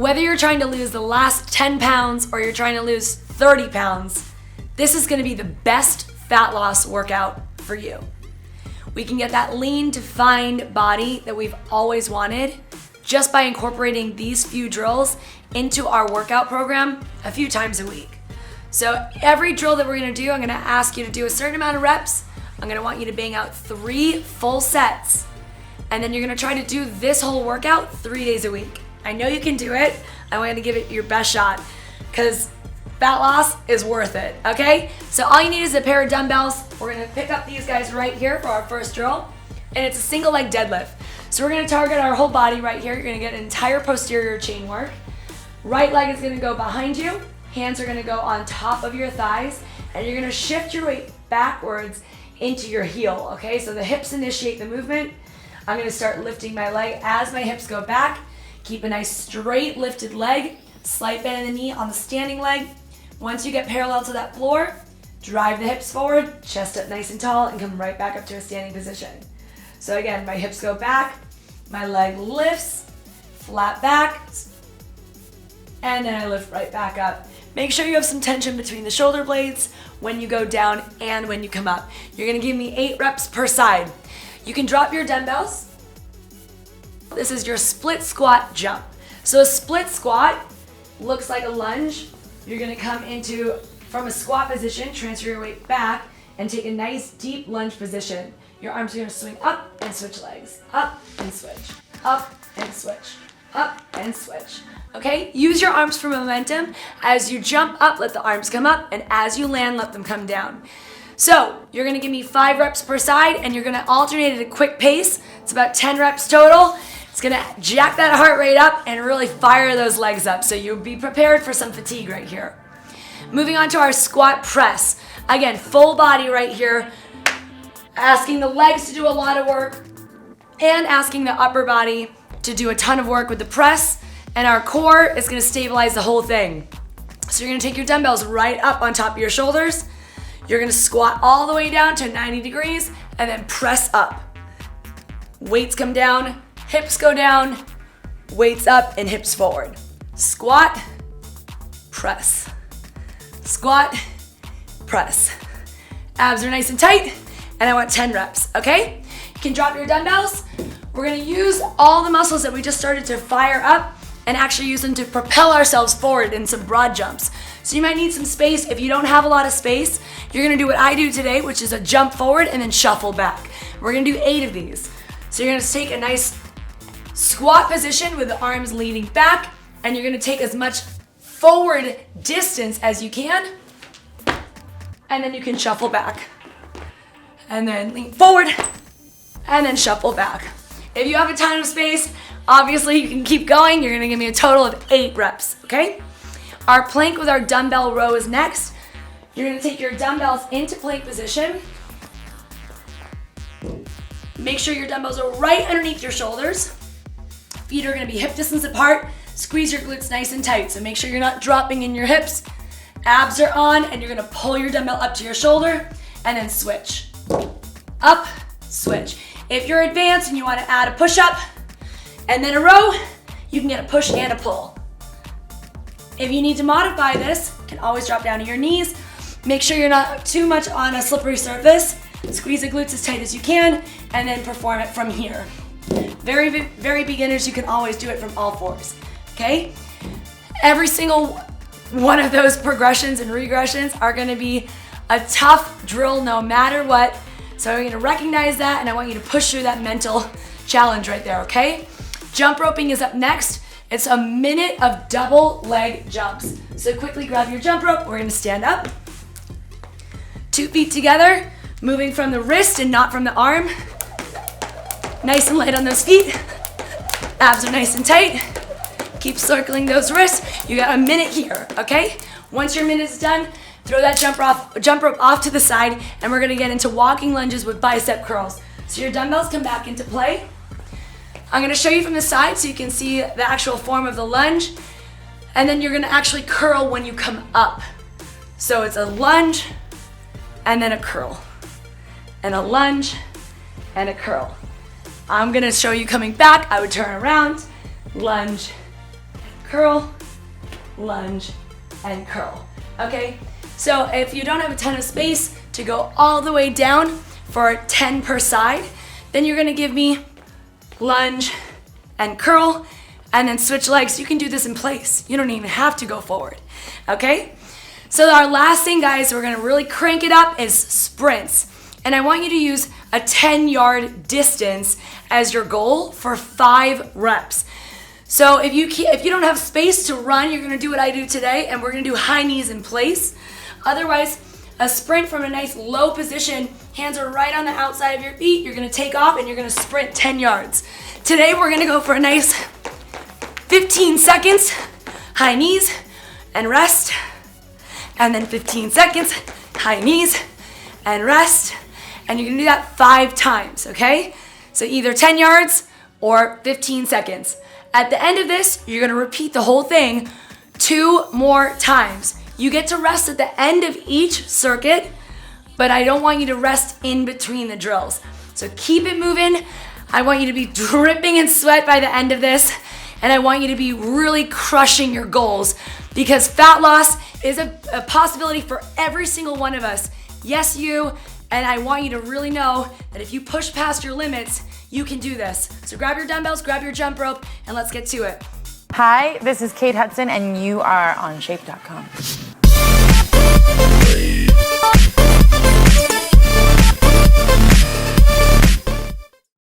Whether you're trying to lose the last 10 pounds or you're trying to lose 30 pounds, this is gonna be the best fat loss workout for you. We can get that lean, defined body that we've always wanted just by incorporating these few drills into our workout program a few times a week. So every drill that we're gonna do, I'm gonna ask you to do a certain amount of reps. I'm gonna want you to bang out 3 full sets. And then you're gonna try to do this whole workout 3 days a week. I know you can do it. I want you to give it your best shot because fat loss is worth it, okay? So all you need is a pair of dumbbells. We're gonna pick up these guys right here for our first drill, and it's a single leg deadlift. So we're gonna target our whole body right here. You're gonna get entire posterior chain work. Right leg is gonna go behind you. Hands are gonna go on top of your thighs, and you're gonna shift your weight backwards into your heel, okay? So the hips initiate the movement. I'm gonna start lifting my leg as my hips go back. Keep a nice straight lifted leg. Slight bend in the knee on the standing leg. Once you get parallel to that floor, drive the hips forward, chest up nice and tall, and come right back up to a standing position. So again, my hips go back, my leg lifts, flat back, and then I lift right back up. Make sure you have some tension between the shoulder blades when you go down and when you come up. You're gonna give me 8 reps per side. You can drop your dumbbells. This is your split squat jump. So a split squat looks like a lunge. You're gonna come into, from a squat position, transfer your weight back, and take a nice deep lunge position. Your arms are gonna swing up and switch legs. Up and switch, up and switch, up and switch. Okay, use your arms for momentum. As you jump up, let the arms come up, and as you land, let them come down. So you're gonna give me 5 reps per side, and you're gonna alternate at a quick pace. It's about 10 reps total. It's gonna jack that heart rate up and really fire those legs up, so you'll be prepared for some fatigue right here. Moving on to our squat press. Again, full body right here, asking the legs to do a lot of work and asking the upper body to do a ton of work with the press, and our core is gonna stabilize the whole thing. So you're gonna take your dumbbells right up on top of your shoulders. You're gonna squat all the way down to 90 degrees and then press up. Weights come down, hips go down, weights up and hips forward. Squat, press. Squat, press. Abs are nice and tight, and I want 10 reps, okay? You can drop your dumbbells. We're gonna use all the muscles that we just started to fire up and actually use them to propel ourselves forward in some broad jumps. So you might need some space. If you don't have a lot of space, you're gonna do what I do today, which is a jump forward and then shuffle back. We're gonna do 8 of these. So you're gonna take a nice squat position with the arms leaning back, and you're gonna take as much forward distance as you can, and then you can shuffle back. And then lean forward, and then shuffle back. If you have a ton of space, obviously you can keep going. You're gonna give me a total of 8 reps, okay? Our plank with our dumbbell row is next. You're gonna take your dumbbells into plank position. Make sure your dumbbells are right underneath your shoulders. Feet are gonna be hip distance apart. Squeeze your glutes nice and tight, so make sure you're not dropping in your hips. Abs are on, and you're gonna pull your dumbbell up to your shoulder, and then switch. Up, switch. If you're advanced and you wanna add a push-up, and then a row, you can get a push and a pull. If you need to modify this, you can always drop down to your knees. Make sure you're not too much on a slippery surface. Squeeze the glutes as tight as you can, and then perform it from here. Very, very beginners, you can always do it from all 4s, okay? Every single one of those progressions and regressions are gonna be a tough drill no matter what. So I'm gonna recognize that, and I want you to push through that mental challenge right there, okay? Jump roping is up next. It's a minute of double leg jumps. So quickly grab your jump rope. We're gonna stand up. 2 feet together, moving from the wrist and not from the arm. Nice and light on those feet. Abs are nice and tight. Keep circling those wrists. You got a minute here, okay? Once your minute's done, throw that jump rope off to the side, and we're gonna get into walking lunges with bicep curls. So your dumbbells come back into play. I'm gonna show you from the side so you can see the actual form of the lunge, and then you're gonna actually curl when you come up. So it's a lunge, and then a curl, and a lunge, and a curl. I'm gonna show you coming back. I would turn around, lunge, and curl, lunge, and curl. Okay, so if you don't have a ton of space to go all the way down for 10 per side, then you're gonna give me lunge and curl, and then switch legs. You can do this in place. You don't even have to go forward, okay? So our last thing, guys, we're gonna really crank it up is sprints. And I want you to use a 10-yard distance as your goal for 5 reps. So if you don't have space to run, you're gonna do what I do today, and we're gonna do high knees in place. Otherwise, a sprint from a nice low position, hands are right on the outside of your feet, you're gonna take off and you're gonna sprint 10 yards. Today we're gonna go for a nice 15 seconds, high knees, and rest. And then 15 seconds, high knees, and rest. And you're gonna do that 5 times, okay? So either 10 yards or 15 seconds. At the end of this, you're gonna repeat the whole thing 2 more times. You get to rest at the end of each circuit, but I don't want you to rest in between the drills. So keep it moving. I want you to be dripping in sweat by the end of this, and I want you to be really crushing your goals, because fat loss is a possibility for every single one of us. Yes, you, and I want you to really know that if you push past your limits, you can do this. So grab your dumbbells, grab your jump rope, and let's get to it. Hi, this is Kate Hudson, and you are on shape.com.